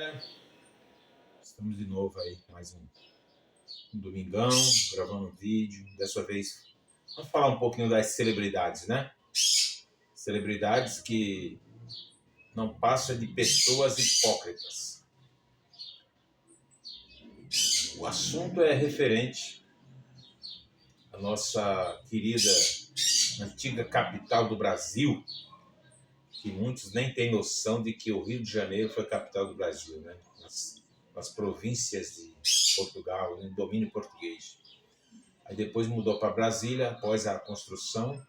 dia, estamos de novo aí, mais um domingão, gravando um vídeo. Dessa vez, vamos falar um pouquinho das celebridades, né? Celebridades que não passam de pessoas hipócritas. O assunto é referente à nossa querida antiga capital do Brasil, que muitos nem têm noção de que o Rio de Janeiro foi a capital do Brasil, né? Nas províncias de Portugal, no domínio português. Aí depois mudou para Brasília, após a construção,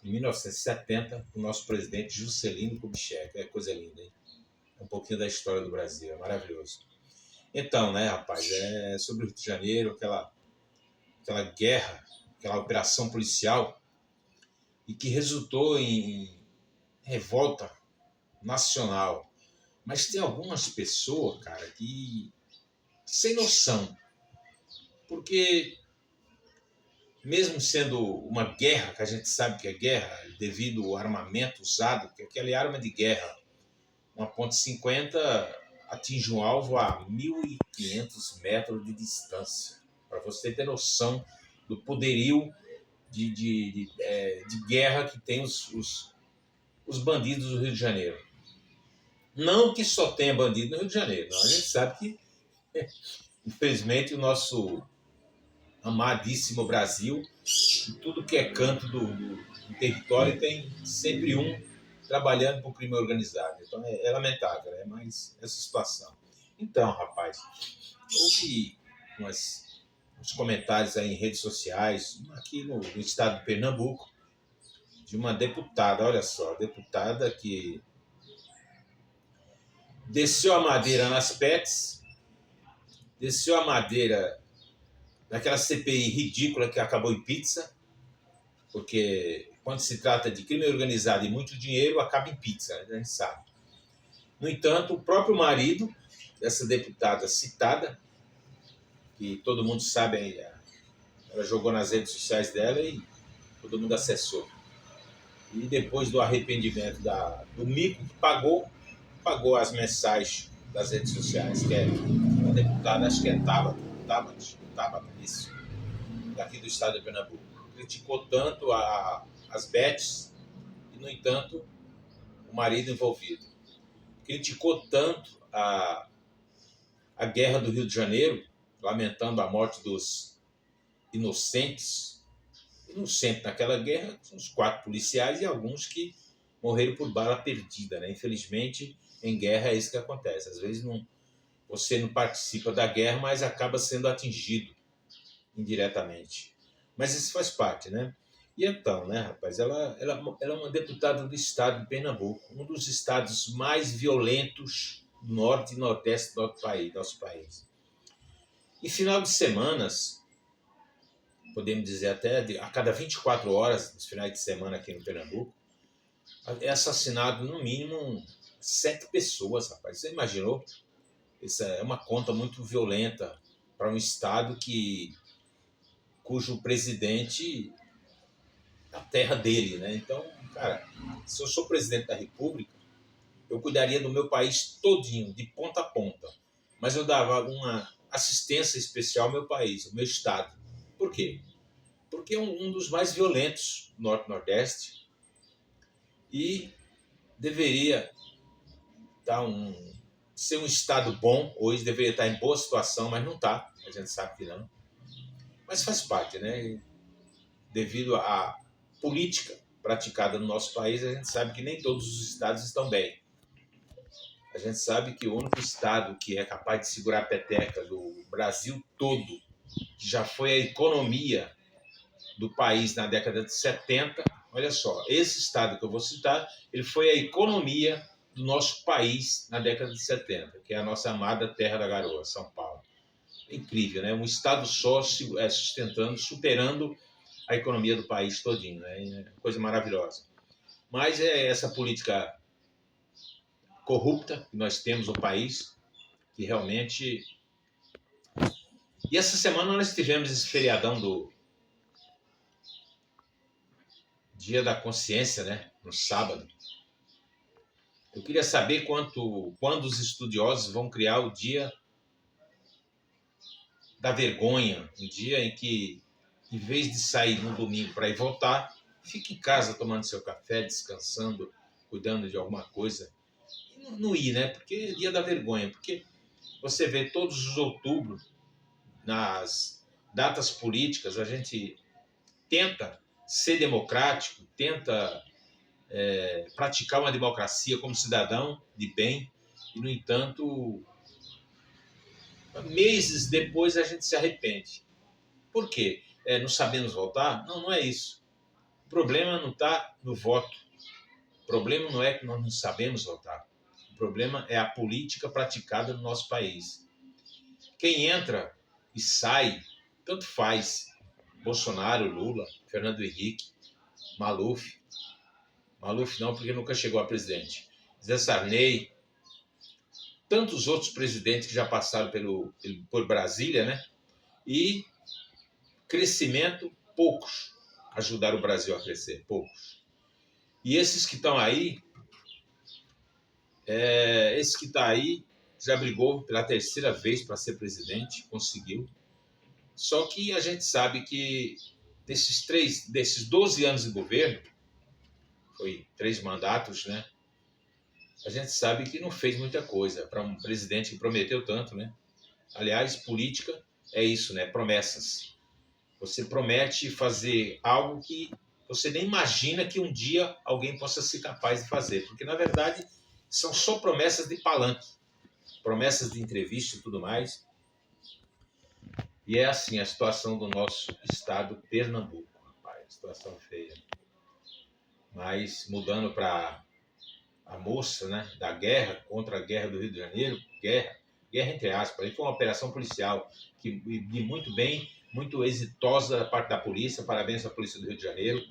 em 1970, o nosso presidente Juscelino Kubitschek. É coisa linda, hein? É um pouquinho da história do Brasil, é maravilhoso. Então, né, rapaz, é sobre o Rio de Janeiro, aquela guerra, aquela operação policial, e que resultou em revolta nacional. Mas tem algumas pessoas, cara, que sem noção, porque mesmo sendo uma guerra, que a gente sabe que é guerra, devido ao armamento usado, que aquela arma de guerra, uma .50 atinge um alvo a 1.500 metros de distância, para você ter noção do poderio de guerra que tem os bandidos do Rio de Janeiro. Não que só tenha bandido no Rio de Janeiro, não. A gente sabe que, infelizmente, o nosso amadíssimo Brasil, em tudo que é canto do território, tem sempre um trabalhando para o crime organizado. Então é lamentável, né? Mas essa situação. Então, rapaz, houve uns comentários aí em redes sociais, aqui no estado de Pernambuco, de uma deputada, olha só, deputada que desceu a madeira nas PETs, desceu a madeira naquela CPI ridícula que acabou em pizza, porque quando se trata de crime organizado e muito dinheiro, acaba em pizza, a gente sabe. No entanto, o próprio marido dessa deputada citada, que todo mundo sabe, ela jogou nas redes sociais dela e todo mundo acessou. E depois do arrependimento do mico que pagou as mensagens das redes sociais, que é uma deputada, acho que é Tabata, isso, daqui do estado de Pernambuco. Criticou tanto as bets e, no entanto, o marido envolvido. Criticou tanto a guerra do Rio de Janeiro, lamentando a morte dos inocentes naquela guerra, uns 4 policiais e alguns que morreram por bala perdida, né? Infelizmente, em guerra é isso que acontece. Às vezes você não participa da guerra, mas acaba sendo atingido indiretamente. Mas isso faz parte, né? E então, né, rapaz, ela é uma deputada do estado de Pernambuco, um dos estados mais violentos do norte e nordeste do nosso país. Em final de semanas, podemos dizer até a cada 24 horas, nos finais de semana aqui no Pernambuco, é assassinado no mínimo 7 pessoas, rapaz. Você imaginou? Essa é uma conta muito violenta para um estado cujo presidente a terra dele, né? Então, cara, se eu sou presidente da República, eu cuidaria do meu país todinho, de ponta a ponta. Mas eu dava uma assistência especial ao meu país, ao meu estado. Por quê? Porque é um dos mais violentos do Norte e Nordeste e deveria ser um estado bom, hoje deveria estar em boa situação, mas não está, a gente sabe que não. Mas faz parte, né? Devido à política praticada no nosso país, a gente sabe que nem todos os estados estão bem. A gente sabe que o único estado que é capaz de segurar a peteca do Brasil todo, que já foi a economia do país na década de 70, olha só, esse estado que eu vou citar, ele foi a economia do nosso país na década de 70, que é a nossa amada Terra da Garoa, São Paulo. É incrível, né? Um estado só sustentando, superando a economia do país todinho, né? É coisa maravilhosa. Mas é essa política corrupta que nós temos no país, que realmente... E essa semana nós tivemos esse feriadão do Dia da Consciência, né? No sábado. Eu queria saber quando os estudiosos vão criar o dia da vergonha, um dia em que, em vez de sair no domingo para ir votar, fique em casa tomando seu café, descansando, cuidando de alguma coisa. E não ir, né? Porque é dia da vergonha. Porque você vê todos os outubros, nas datas políticas, a gente tenta ser democrático, tenta praticar uma democracia como cidadão de bem, e, no entanto, meses depois a gente se arrepende. Por quê? Não sabemos votar? Não, não é isso. O problema não está no voto. O problema não é que nós não sabemos votar. O problema é a política praticada no nosso país. Quem entra e sai, tanto faz. Bolsonaro, Lula, Fernando Henrique, Maluf. Maluf não, porque nunca chegou a presidente. Zé Sarney, tantos outros presidentes que já passaram por Brasília, né? E crescimento, poucos ajudaram o Brasil a crescer, poucos. E esses que estão aí, já brigou pela terceira vez para ser presidente, conseguiu. Só que a gente sabe que desses 12 anos de governo, foi 3 mandatos, né? A gente sabe que não fez muita coisa para um presidente que prometeu tanto, né? Aliás, política é isso, né? Promessas. Você promete fazer algo que você nem imagina que um dia alguém possa ser capaz de fazer, porque na verdade são só promessas de palanque, promessas de entrevista e tudo mais. E é assim a situação do nosso estado Pernambuco, rapaz, situação feia. Mas mudando para a moça, né, da guerra contra a guerra do Rio de Janeiro, guerra entre aspas, foi uma operação policial que muito bem, muito exitosa da parte da polícia, parabéns à Polícia do Rio de Janeiro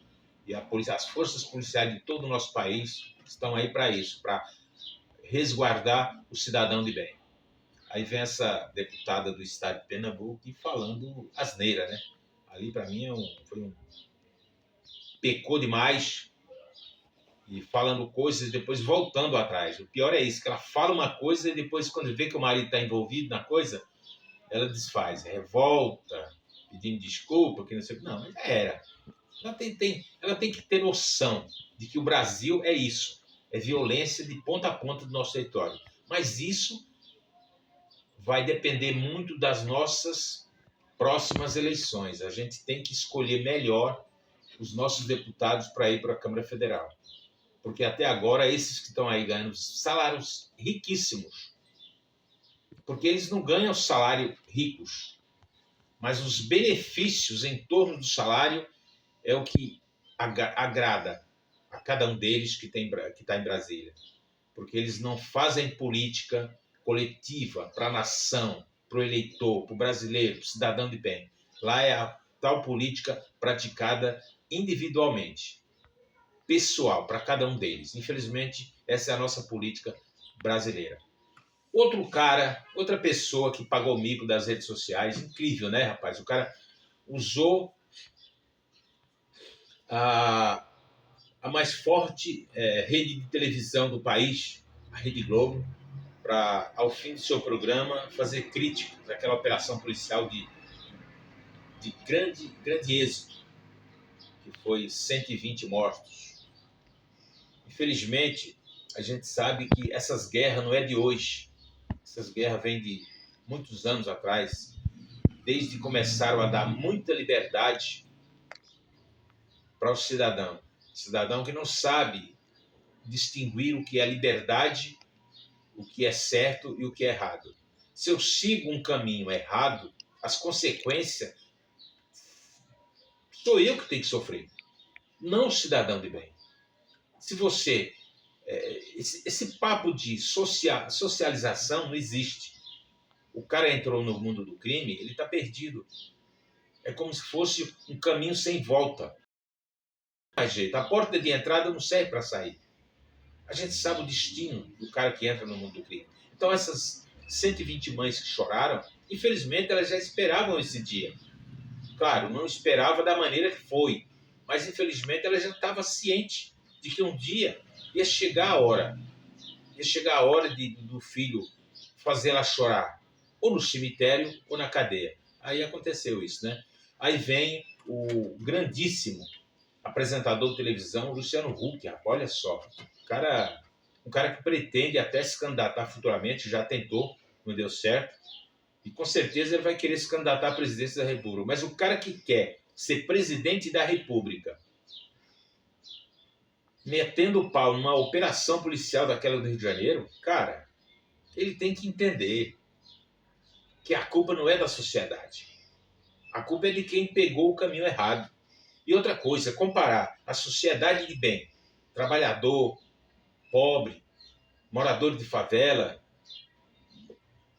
e as forças policiais de todo o nosso país estão aí para isso, para resguardar o cidadão de bem. Aí vem essa deputada do estado de Pernambuco e falando asneira, né? Ali para mim pecou demais, e falando coisas e depois voltando atrás. O pior é isso, que ela fala uma coisa e depois, quando vê que o marido está envolvido na coisa, ela desfaz, revolta, pedindo desculpa, que não sei o que. Não, mas já era. Ela tem que ter noção de que o Brasil é isso, é violência de ponta a ponta do nosso território. Mas isso vai depender muito das nossas próximas eleições. A gente tem que escolher melhor os nossos deputados para ir para a Câmara Federal. Porque até agora, esses que estão aí ganhando salários riquíssimos, porque eles não ganham salário ricos, mas os benefícios em torno do salário é o que agrada a cada um deles que está em Brasília. Porque eles não fazem política coletiva para a nação, para o eleitor, para o brasileiro, para o cidadão de bem. Lá é a tal política praticada individualmente, pessoal, para cada um deles. Infelizmente, essa é a nossa política brasileira. Outra pessoa que pagou mico das redes sociais, incrível, né, rapaz? O cara usou a mais forte rede de televisão do país, a Rede Globo, para, ao fim do seu programa, fazer críticas àquela operação policial de grande êxito, que foi 120 mortos. Infelizmente, a gente sabe que essas guerras não é de hoje. Essas guerras vêm de muitos anos atrás, desde que começaram a dar muita liberdade para o cidadão. Cidadão que não sabe distinguir o que é liberdade, o que é certo e o que é errado. Se eu sigo um caminho errado, as consequências sou eu que tenho que sofrer, não o cidadão de bem. Se você... esse papo de socialização não existe. O cara entrou no mundo do crime, ele está perdido. É como se fosse um caminho sem volta. Não mais jeito. A porta de entrada não serve para sair. A gente sabe o destino do cara que entra no mundo do crime. Então essas 120 mães que choraram, infelizmente elas já esperavam esse dia. Claro, não esperava da maneira que foi, mas infelizmente ela já estava ciente de que um dia ia chegar a hora ia chegar a hora do filho fazer ela chorar, ou no cemitério ou na cadeia. Aí aconteceu isso, né? Aí vem o grandíssimo apresentador de televisão, Luciano Huck, olha só, um cara que pretende até se candidatar futuramente, já tentou, não deu certo, e com certeza ele vai querer se candidatar à presidência da República. Mas o cara que quer ser presidente da República, metendo o pau numa operação policial daquela do Rio de Janeiro, cara, ele tem que entender que a culpa não é da sociedade. A culpa é de quem pegou o caminho errado. E outra coisa, comparar a sociedade de bem, trabalhador, pobre, morador de favela,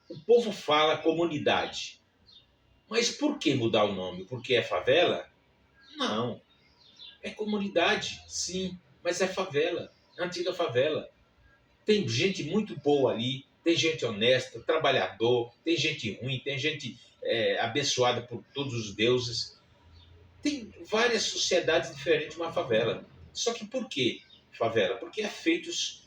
o povo fala comunidade. Mas por que mudar o nome? Porque é favela? Não. É comunidade, sim, mas é favela, antiga favela. Tem gente muito boa ali, tem gente honesta, trabalhador, tem gente ruim, tem gente abençoada por todos os deuses. Tem várias sociedades diferentes numa favela. Só que por que favela? Porque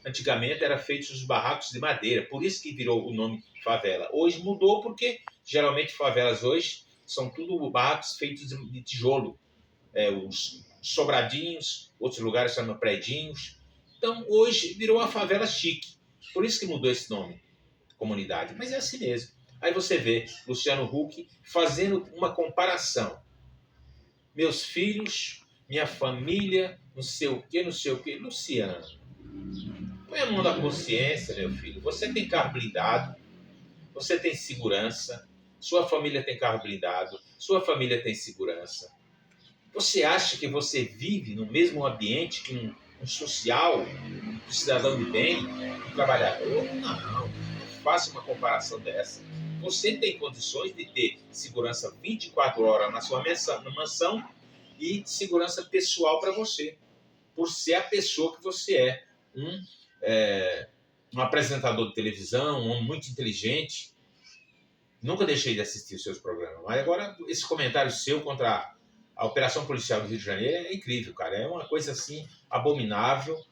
antigamente eram feitos os barracos de madeira, por isso que virou o nome favela. Hoje mudou porque geralmente favelas hoje são tudo barracos feitos de tijolo. Os sobradinhos, outros lugares chamam predinhos. Então hoje virou uma favela chique. Por isso que mudou esse nome, comunidade. Mas é assim mesmo. Aí você vê Luciano Huck fazendo uma comparação. Meus filhos, minha família, não sei o quê, não sei o quê. Luciano, põe a mão na consciência, meu filho. Você tem carro blindado, você tem segurança, sua família tem carro blindado, sua família tem segurança. Você acha que você vive no mesmo ambiente que um social, um cidadão de bem, um trabalhador? Não faça uma comparação dessa. Você tem condições de ter segurança 24 horas na sua mansão e segurança pessoal para você, por ser a pessoa que você é. Um apresentador de televisão, um homem muito inteligente. Nunca deixei de assistir os seus programas, mas agora esse comentário seu contra a operação policial do Rio de Janeiro é incrível, cara. É uma coisa assim abominável,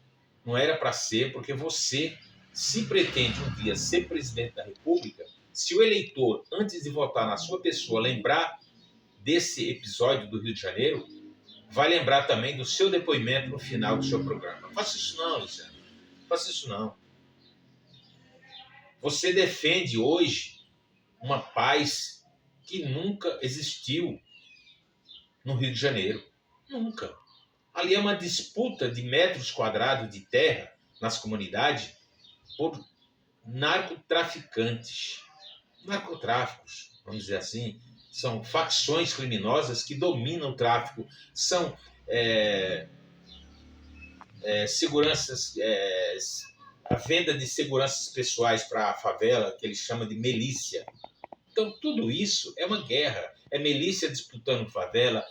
não era para ser, porque você, se pretende um dia ser presidente da República, se o eleitor, antes de votar na sua pessoa, lembrar desse episódio do Rio de Janeiro, vai lembrar também do seu depoimento no final do seu programa. Não faça isso não, Luciano. Não faça isso não. Você defende hoje uma paz que nunca existiu no Rio de Janeiro. Nunca. Ali é uma disputa de metros quadrados de terra nas comunidades por narcotraficantes. Narcotráficos, vamos dizer assim, são facções criminosas que dominam o tráfico. São seguranças, a venda de seguranças pessoais para a favela, que eles chamam de milícia. Então, tudo isso é uma guerra. É milícia disputando favela,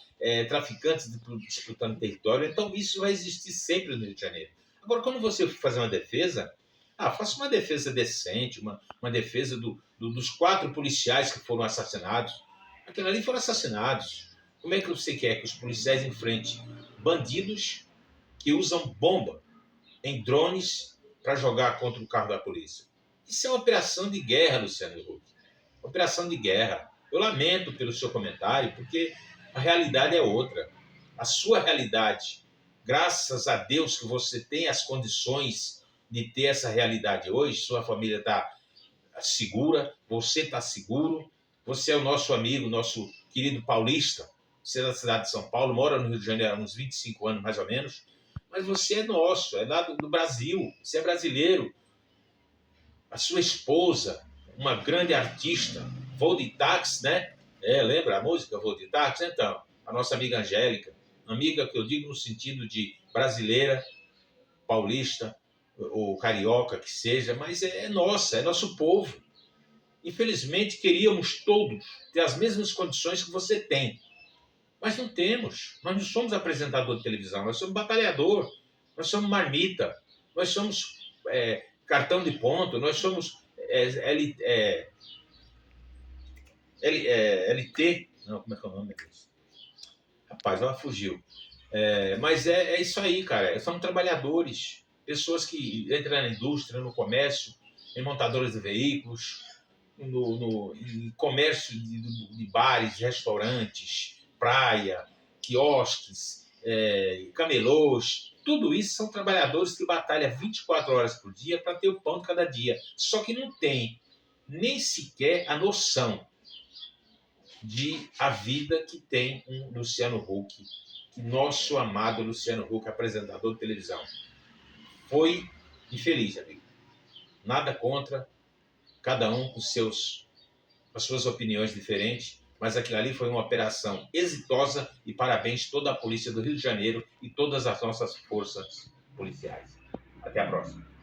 traficantes disputando território. Então, isso vai existir sempre no Rio de Janeiro. Agora, quando você for fazer uma defesa, faça uma defesa decente, uma defesa dos 4 policiais que foram assassinados. Aqueles ali foram assassinados. Como é que você quer que os policiais enfrentem bandidos que usam bomba em drones para jogar contra o carro da polícia? Isso é uma operação de guerra, Luciano Huck. Operação de guerra. Eu lamento pelo seu comentário, porque a realidade é outra. A sua realidade, graças a Deus que você tem as condições de ter essa realidade hoje, sua família está segura, você está seguro, você é o nosso amigo, nosso querido paulista, você é da cidade de São Paulo, mora no Rio de Janeiro há uns 25 anos mais ou menos, mas você é nosso, é lá do Brasil, você é brasileiro. A sua esposa, uma grande artista, voo de táxi, né? Lembra a música Voo de Táxi? Então, a nossa amiga Angélica, amiga que eu digo no sentido de brasileira, paulista, ou carioca que seja, mas é nossa, é nosso povo. Infelizmente, queríamos todos ter as mesmas condições que você tem, mas não temos. Nós não somos apresentador de televisão, nós somos batalhador, nós somos marmita, nós somos cartão de ponto, nós somos LT, não, como é que é o nome disso? Rapaz, ela fugiu. Mas é isso aí, cara. São trabalhadores. pessoas que entram na indústria, no comércio, em montadoras de veículos, em comércio de bares, restaurantes, praia, quiosques, camelôs. Tudo isso são trabalhadores que batalham 24 horas por dia para ter o pão de cada dia. Só que não tem nem sequer a noção de a vida que tem um Luciano Huck, que nosso amado Luciano Huck, apresentador de televisão. Foi infeliz, amigo. Nada contra, cada um com as suas opiniões diferentes, mas aquilo ali foi uma operação exitosa e parabéns toda a polícia do Rio de Janeiro e todas as nossas forças policiais. Até a próxima.